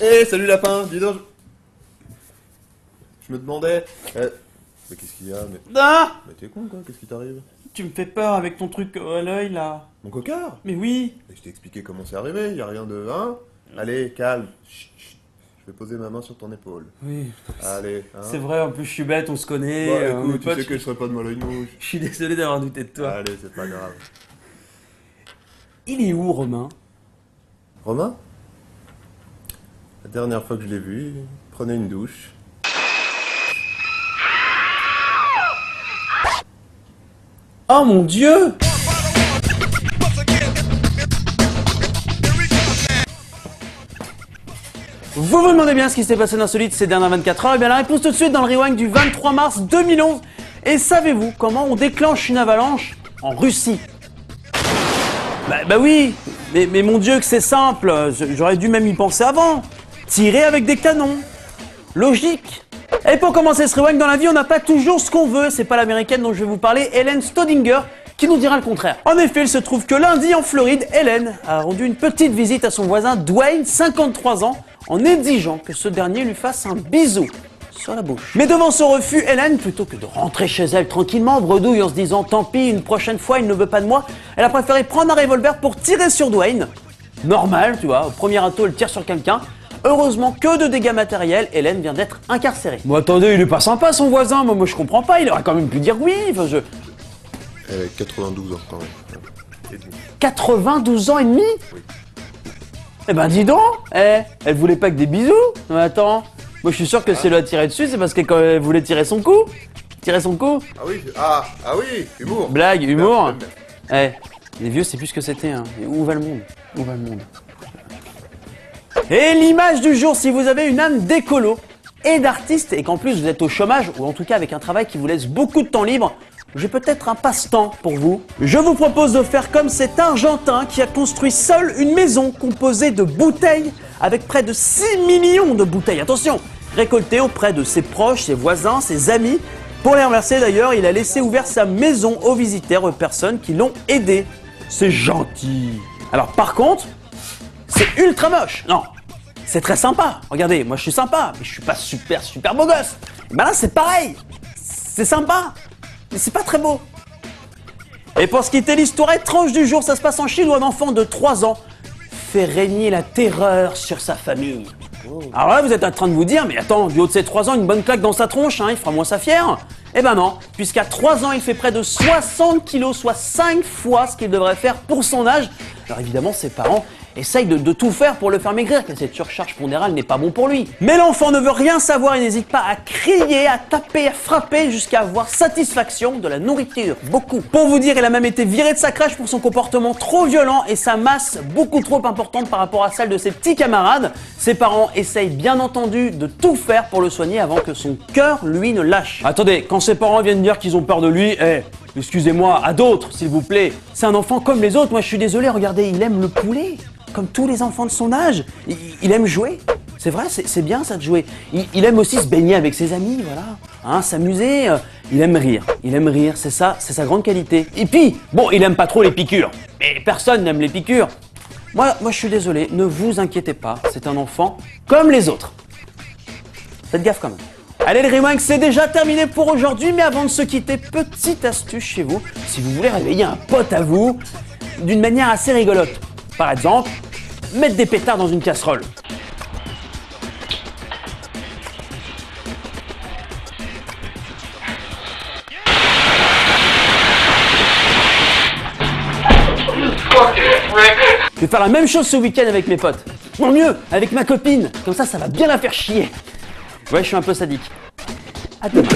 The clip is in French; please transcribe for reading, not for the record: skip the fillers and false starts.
Hé, salut lapin, dis donc. Je me demandais. Mais qu'est-ce qu'il y a Ah, Mais t'es con quoi, qu'est-ce qui t'arrive? tu me fais peur avec ton truc à l'œil là. Mon cocard? Mais oui. Et je t'ai expliqué comment c'est arrivé, y a rien de. Hein? Allez, calme. Chut, chut. Je vais poser ma main sur ton épaule. Oui. Allez, hein? C'est vrai, en plus je suis bête, on se connaît. Bon, on est écoute, tu potes. sais que je serais pas de mal à une mouche. Je suis désolé d'avoir douté de toi. Allez, c'est pas grave. Il est où, Romain? Romain? La dernière fois que je l'ai vu, il prenait une douche. Oh mon Dieu! Vous vous demandez bien ce qui s'est passé d'insolite ces dernières 24 heures? Et bien la réponse tout de suite dans le rewind du 23 mars 2011. Et savez-vous comment on déclenche une avalanche en Russie? Bah oui, mais mon Dieu que c'est simple, j'aurais dû même y penser avant. Tirer avec des canons. Logique. Et pour commencer ce rewind dans la vie, on n'a pas toujours ce qu'on veut. C'est pas l'américaine dont je vais vous parler, Hélène Staudinger, qui nous dira le contraire. En effet, il se trouve que lundi en Floride, Hélène a rendu une petite visite à son voisin Dwayne, 53 ans, en exigeant que ce dernier lui fasse un bisou sur la bouche. Mais devant son refus, Hélène, plutôt que de rentrer chez elle tranquillement, bredouille en se disant tant pis, une prochaine fois il ne veut pas de moi, elle a préféré prendre un revolver pour tirer sur Dwayne. Normal, tu vois, au premier atto, elle tire sur quelqu'un. Heureusement, que de dégâts matériels, Hélène vient d'être incarcérée. Bon attendez, il est pas sympa son voisin, moi je comprends pas, il aurait quand même pu dire oui, enfin je... Elle avait 92 ans quand même. 92 ans et demi? Oui. Eh ben dis donc, elle voulait pas que des bisous. Mais attends, moi je suis sûr que si elle a tiré dessus, c'est parce qu'elle voulait tirer son coup. Tirer son coup. Ah oui, oui, humour. Blague, humour. J'aime bien. Les vieux, c'est plus ce que c'était. Hein. Et où va le monde? Où va le monde? Et l'image du jour, si vous avez une âme d'écolo et d'artiste et qu'en plus vous êtes au chômage ou en tout cas avec un travail qui vous laisse beaucoup de temps libre, j'ai peut-être un passe-temps pour vous. Je vous propose de faire comme cet Argentin qui a construit seul une maison composée de bouteilles avec près de 6 millions de bouteilles. Attention, récoltées auprès de ses proches, ses voisins, ses amis. Pour les remercier d'ailleurs, il a laissé ouvert sa maison aux visiteurs, aux personnes qui l'ont aidé. C'est gentil. Alors par contre, c'est ultra moche. Non, c'est très sympa. Regardez, moi je suis sympa, mais je suis pas super beau gosse. Et ben là c'est pareil. C'est sympa, mais c'est pas très beau. Et pour se quitter, l'histoire étrange du jour, ça se passe en Chine où un enfant de 3 ans fait régner la terreur sur sa famille. Alors là, vous êtes en train de vous dire, mais attends, du haut de ses 3 ans, une bonne claque dans sa tronche, hein, il fera moins sa fière. Eh ben non, puisqu'à 3 ans, il fait près de 60 kilos, soit 5 fois ce qu'il devrait faire pour son âge. Alors évidemment, ses parents essayent de tout faire pour le faire maigrir, car cette surcharge pondérale n'est pas bon pour lui. Mais l'enfant ne veut rien savoir et n'hésite pas à crier, à taper, à frapper jusqu'à avoir satisfaction de la nourriture. Beaucoup. Pour vous dire, il a même été viré de sa crèche pour son comportement trop violent et sa masse beaucoup trop importante par rapport à celle de ses petits camarades. Ses parents essayent bien entendu de tout faire pour le soigner avant que son cœur, lui, ne lâche. Attendez, quand ses parents viennent dire qu'ils ont peur de lui, excusez-moi, à d'autres, s'il vous plaît. C'est un enfant comme les autres, moi je suis désolé, regardez, il aime le poulet. Comme tous les enfants de son âge, il aime jouer. C'est vrai, c'est bien ça de jouer. Il aime aussi se baigner avec ses amis, voilà. Hein, s'amuser. Il aime rire, c'est ça, c'est sa grande qualité. Et puis, bon, il aime pas trop les piqûres. Et personne n'aime les piqûres. Moi je suis désolé, ne vous inquiétez pas, c'est un enfant comme les autres. Faites gaffe quand même. Allez, le rewind, c'est déjà terminé pour aujourd'hui, mais avant de se quitter, petite astuce chez vous, si vous voulez réveiller un pote à vous d'une manière assez rigolote. Par exemple, mettre des pétards dans une casserole. Je vais faire la même chose ce week-end avec mes potes. Non, mieux, avec ma copine. Comme ça va bien la faire chier. Ouais, je suis un peu sadique. À demain.